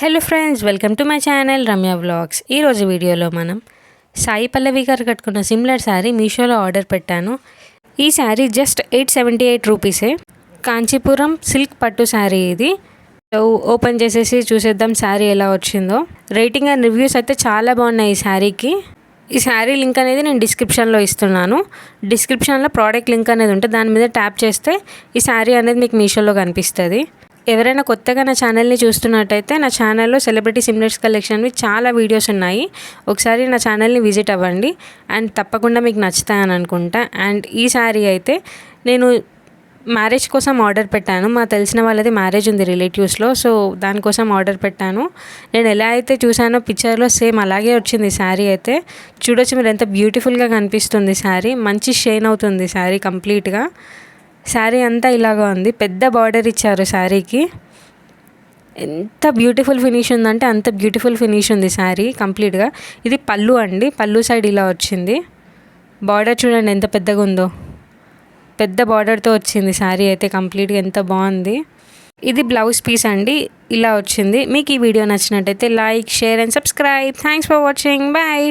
Hello friends, welcome to my channel Ramya vlogs. ఈరోజు వీడియోలో మనం సాయి పల్లవి గారు కట్టుకున్న సిమిలర్ శారీ మీషోలో ఆర్డర్ పెట్టాను. ఈ శారీ జస్ట్ 878 రూపీసే. కాంచీపురం సిల్క్ పట్టు శారీ ఇది. ఓపెన్ చేసేసి చూసేద్దాం శారీ ఎలా వచ్చిందో. రేటింగ్ అండ్ రివ్యూస్ అయితే చాలా బాగున్నాయి ఈ శారీకి. ఈ శారీ లింక్ అనేది నేను డిస్క్రిప్షన్లో ఇస్తున్నాను. డిస్క్రిప్షన్లో ప్రోడక్ట్ లింక్ అనేది ఉంటే దాని మీద ట్యాప్ చేస్తే ఈ శారీ అనేది మీకు మీషోలో కనిపిస్తుంది. ఎవరైనా కొత్తగా నా ఛానల్ని చూస్తున్నట్టయితే నా ఛానల్లో సెలబ్రిటీ సిమిలర్స్ కలెక్షన్వి చాలా వీడియోస్ ఉన్నాయి. ఒకసారి నా ఛానల్ని విజిట్ అవ్వండి అండ్ తప్పకుండా మీకు నచ్చుతాయని అనుకుంటా. అండ్ ఈ శారీ అయితే నేను మ్యారేజ్ కోసం ఆర్డర్ పెట్టాను. మా తెలిసిన వాళ్ళది మ్యారేజ్ ఉంది రిలేటివ్స్లో, సో దానికోసం ఆర్డర్ పెట్టాను. నేను ఎలా అయితే చూసానో పిక్చర్లో సేమ్ అలాగే వచ్చింది శారీ అయితే. చూడొచ్చు మీరు ఎంత బ్యూటిఫుల్గా కనిపిస్తుంది శారీ. మంచి షైన్ అవుతుంది శారీ కంప్లీట్గా. శారీ అంతా ఇలాగా ఉంది. పెద్ద బార్డర్ ఇచ్చారు శారీకి. ఎంత బ్యూటిఫుల్ ఫినిష్ ఉందంటే అంత బ్యూటిఫుల్ ఫినిష్ ఉంది శారీ కంప్లీట్గా. ఇది పళ్ళు అండి. పళ్ళు సైడ్ ఇలా వచ్చింది. బార్డర్ చూడండి ఎంత పెద్దగా ఉందో. పెద్ద బార్డర్తో వచ్చింది శారీ అయితే కంప్లీట్గా. ఎంత బాగుంది. ఇది బ్లౌజ్ పీస్ అండి. ఇలా వచ్చింది. మీకు ఈ వీడియో నచ్చినట్టయితే like, share and subscribe. Thanks for watching. Bye.